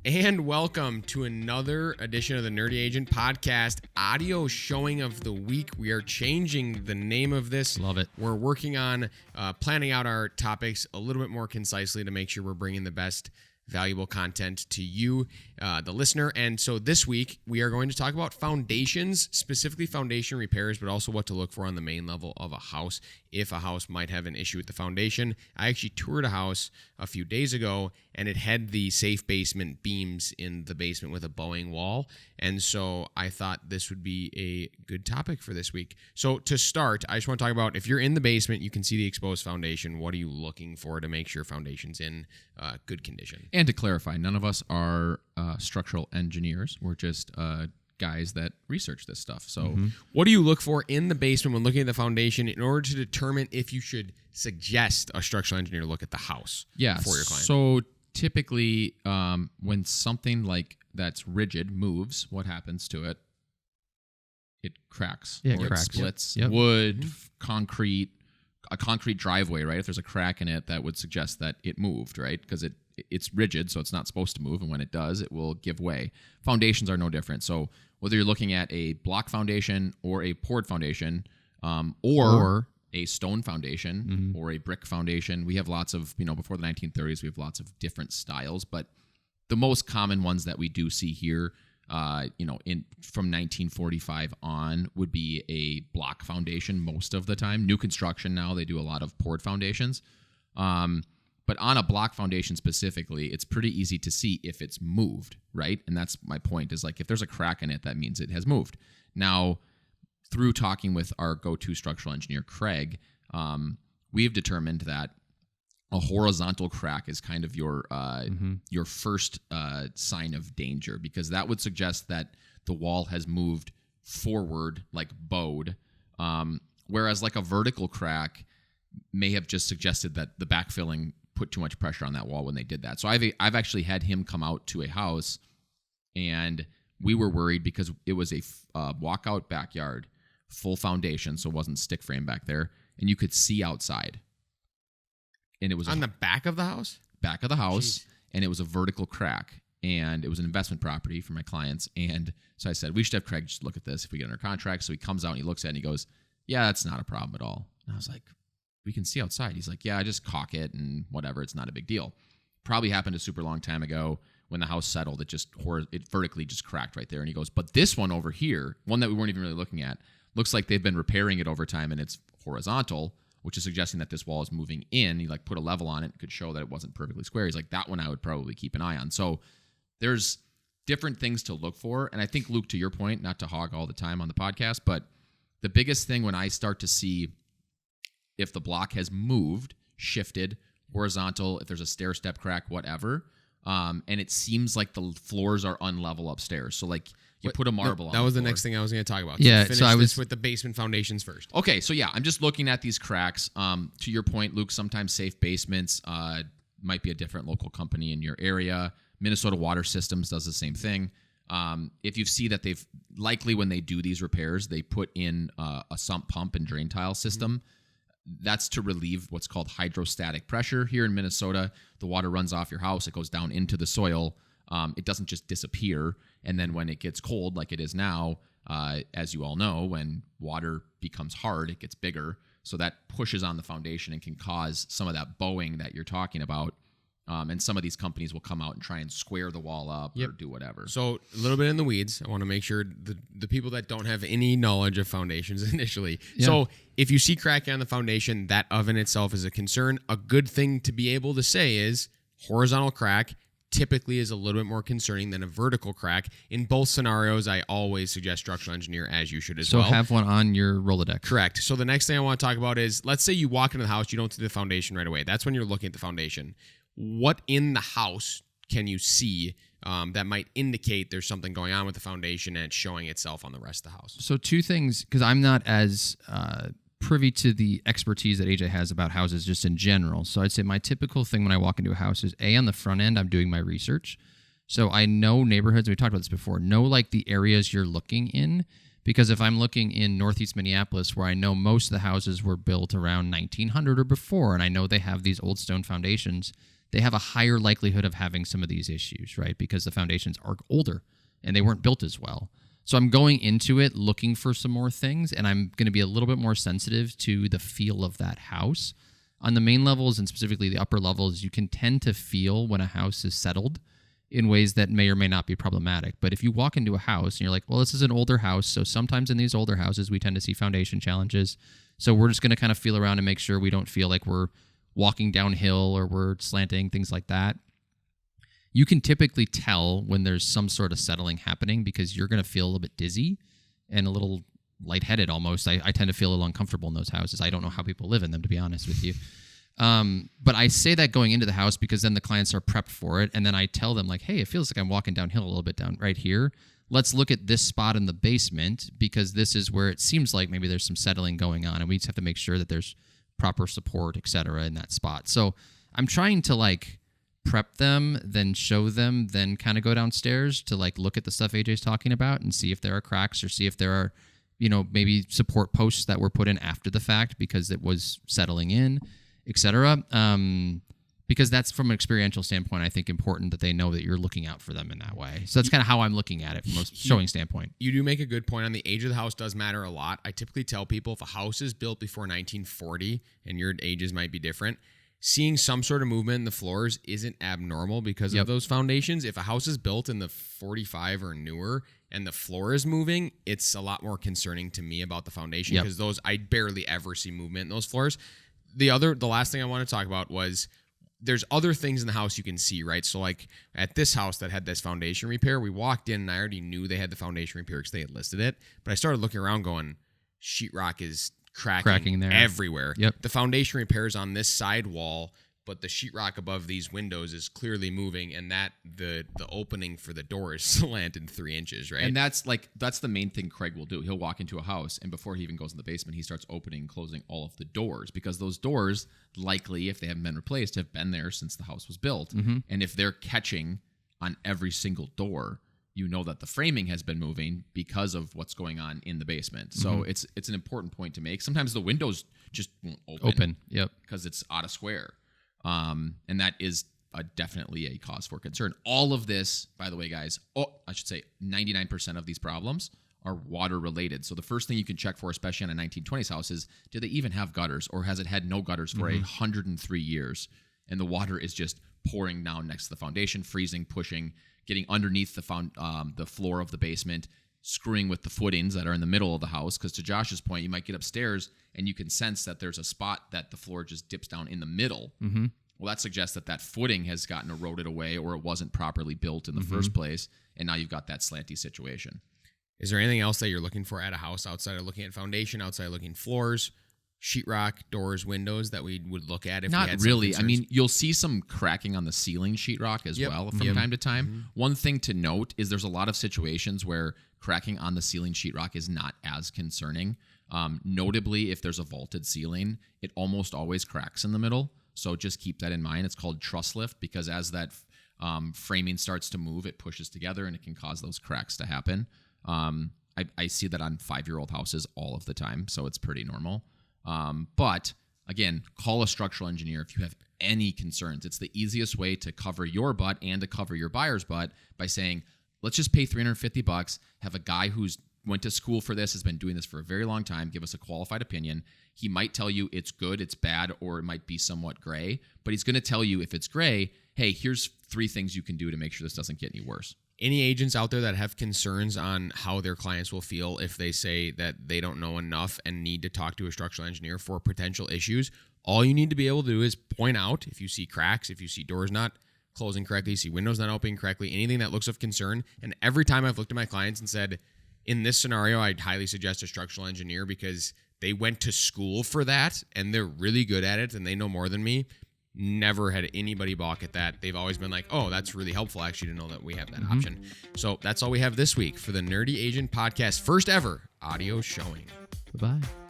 And welcome to another edition of the Nerdy Agent Podcast, audio showing of the week. We are changing the name of this. Love it. We're working on planning out our topics a little bit more concisely to make sure we're bringing the best valuable content to you, the listener. And so this week, we are going to talk about foundations, specifically foundation repairs, but also what to look for on the main level of a house if a house might have an issue with the foundation. I actually toured a house a few days ago, and it had the safe basement beams in the basement with a bowing wall. And so I thought this would be a good topic for this week. So to start, I just want to talk about if you're in the basement, you can see the exposed foundation. What are you looking for to make sure foundation's in good condition? And to clarify, none of us are structural engineers. We're just guys that research this stuff. So what do you look for in the basement when looking at the foundation in order to determine if you should suggest a structural engineer look at the house for your client? So typically when something like that's rigid moves, what happens to it? It cracks. Yeah, or it cracks. splits. Yep. Wood, concrete, a concrete driveway, right? If there's a crack in it, that would suggest that it moved, right? Because it's rigid, so it's not supposed to move, and when it does, it will give way. Foundations are no different. So whether you're looking at a block foundation or a poured foundation, or a stone foundation or a brick foundation, we have lots of, before the 1930s, we have lots of different styles, but the most common ones that we do see here, from 1945 on would be a block foundation most of the time. New construction now, they do a lot of poured foundations. But on a block foundation specifically, it's pretty easy to see if it's moved, right? And that's my point, is like if there's a crack in it, that means it has moved. Now, through talking with our go-to structural engineer, Craig, we've determined that a horizontal crack is kind of your first sign of danger, because that would suggest that the wall has moved forward, like bowed, whereas like a vertical crack may have just suggested that the backfilling put too much pressure on that wall when they did that. So I've actually had him come out to a house, and we were worried because it was a walkout backyard, full foundation, so it wasn't stick frame back there, and you could see outside. And it was on the back of the house? Back of the house. Jeez. And it was a vertical crack, and it was an investment property for my clients. And so I said, we should have Craig just look at this if we get under contract. So he comes out and he looks at it and he goes, yeah, that's not a problem at all. And I was like, we can see outside. He's like, yeah, I just caulk it and whatever. It's not a big deal. Probably happened a super long time ago when the house settled. It vertically just cracked right there. And he goes, but this one over here, one that we weren't even really looking at, looks like they've been repairing it over time and it's horizontal, which is suggesting that this wall is moving in. He put a level on it and could show that it wasn't perfectly square. He's like, that one I would probably keep an eye on. So there's different things to look for. And I think, Luke, to your point, not to hog all the time on the podcast, but the biggest thing when I start to see if the block has moved, shifted, horizontal, if there's a stair step crack, whatever, and it seems like the floors are unlevel upstairs. So like you put a marble on. That was the floor. next thing I was going to talk about. Yeah, finish so I was this with the basement foundations first. Okay, so yeah, I'm just looking at these cracks. To your point, Luke, sometimes safe basements might be a different local company in your area. Minnesota Water Systems does the same thing. If you see that they've likely, when they do these repairs, they put in a sump pump and drain tile system. That's to relieve what's called hydrostatic pressure. Here in Minnesota, the water runs off your house. It goes down into the soil. It doesn't just disappear. And then when it gets cold, like it is now, as you all know, when water becomes hard, it gets bigger. So that pushes on the foundation and can cause some of that bowing that you're talking about. And some of these companies will come out and try and square the wall up or do whatever. So a little bit in the weeds. I want to make sure the people that don't have any knowledge of foundations initially. Yeah. So if you see cracking on the foundation, that of in itself is a concern. A good thing to be able to say is horizontal crack typically is a little bit more concerning than a vertical crack. In both scenarios, I always suggest structural engineer, as you should as well. So have one on your Rolodex. Correct. So the next thing I want to talk about is, let's say you walk into the house, you don't see the foundation right away. That's when you're looking at the foundation. What in the house can you see that might indicate there's something going on with the foundation and it's showing itself on the rest of the house? So two things, because I'm not as privy to the expertise that AJ has about houses just in general. So I'd say my typical thing when I walk into a house is, on the front end, I'm doing my research. So I know neighborhoods, we talked about this before, know like the areas you're looking in. Because if I'm looking in Northeast Minneapolis, where I know most of the houses were built around 1900 or before, and I know they have these old stone foundations, they have a higher likelihood of having some of these issues, right? Because the foundations are older and they weren't built as well. So I'm going into it looking for some more things, and I'm going to be a little bit more sensitive to the feel of that house. On the main levels and specifically the upper levels, you can tend to feel when a house is settled in ways that may or may not be problematic. But if you walk into a house and you're like, well, this is an older house, so sometimes in these older houses, we tend to see foundation challenges. So we're just going to kind of feel around and make sure we don't feel like we're walking downhill or we're slanting, things like that. You can typically tell when there's some sort of settling happening because you're going to feel a little bit dizzy and a little lightheaded almost. I tend to feel a little uncomfortable in those houses. I don't know how people live in them, to be honest with you. But I say that going into the house because then the clients are prepped for it. And then I tell them like, hey, it feels like I'm walking downhill a little bit down right here. Let's look at this spot in the basement because this is where it seems like maybe there's some settling going on. And we just have to make sure that there's proper support, et cetera, in that spot. So I'm trying to like prep them, then show them, then kind of go downstairs to like look at the stuff AJ's talking about and see if there are cracks or see if there are, maybe support posts that were put in after the fact because it was settling in, etc. Because that's from an experiential standpoint, I think important that they know that you're looking out for them in that way. So that's kind of how I'm looking at it from a showing standpoint. You do make a good point on the age of the house does matter a lot. I typically tell people if a house is built before 1940 and your ages might be different, seeing some sort of movement in the floors isn't abnormal because of those foundations. If a house is built in the 45 or newer and the floor is moving, it's a lot more concerning to me about the foundation because those I barely ever see movement in those floors. The last thing I want to talk about was there's other things in the house you can see, right? So like at this house that had this foundation repair, we walked in and I already knew they had the foundation repair because they had listed it. But I started looking around going, sheetrock is cracking there everywhere. Yep. The foundation repair is on this side wall, but the sheetrock above these windows is clearly moving, and that the opening for the door is slanted 3 inches, right? And that's the main thing Craig will do. He'll walk into a house, and before he even goes in the basement, he starts opening and closing all of the doors because those doors, likely, if they haven't been replaced, have been there since the house was built. Mm-hmm. And if they're catching on every single door, you know that the framing has been moving because of what's going on in the basement. So it's an important point to make. Sometimes the windows just won't open. Yep. Because it's out of square. And that is definitely a cause for concern. All of this, by the way, guys, I should say 99% of these problems are water related. So the first thing you can check for, especially on a 1920s house, is do they even have gutters or has it had no gutters for 103 years? And the water is just pouring down next to the foundation, freezing, pushing, getting underneath the floor of the basement, screwing with the footings that are in the middle of the house. Because to Josh's point, you might get upstairs and you can sense that there's a spot that the floor just dips down in the middle. Mm-hmm. Well, that suggests that footing has gotten eroded away or it wasn't properly built in the first place. And now you've got that slanty situation. Is there anything else that you're looking for at a house outside of looking at foundation, outside of looking floors, sheetrock, doors, windows that we would look at if we had Not some really. concerns? I mean, you'll see some cracking on the ceiling sheetrock as well from time to time. One thing to note is there's a lot of situations where cracking on the ceiling sheetrock is not as concerning. Notably, if there's a vaulted ceiling, it almost always cracks in the middle. So just keep that in mind. It's called truss lift because as that framing starts to move, it pushes together and it can cause those cracks to happen. I see that on 5-year-old houses all of the time, so it's pretty normal. But again, call a structural engineer if you have any concerns. It's the easiest way to cover your butt and to cover your buyer's butt by saying, let's just pay $350, have a guy who's went to school for this, has been doing this for a very long time, give us a qualified opinion. He might tell you it's good, it's bad, or it might be somewhat gray, but he's going to tell you if it's gray, hey, here's 3 things you can do to make sure this doesn't get any worse. Any agents out there that have concerns on how their clients will feel if they say that they don't know enough and need to talk to a structural engineer for potential issues, all you need to be able to do is point out if you see cracks, if you see doors not closing correctly, see windows not opening correctly, anything that looks of concern. And every time I've looked at my clients and said, in this scenario, I'd highly suggest a structural engineer because they went to school for that and they're really good at it and they know more than me. Never had anybody balk at that. They've always been like, oh, that's really helpful actually to know that we have that option. So that's all we have this week for the Nerdy Agent Podcast, first ever audio showing. Bye-bye.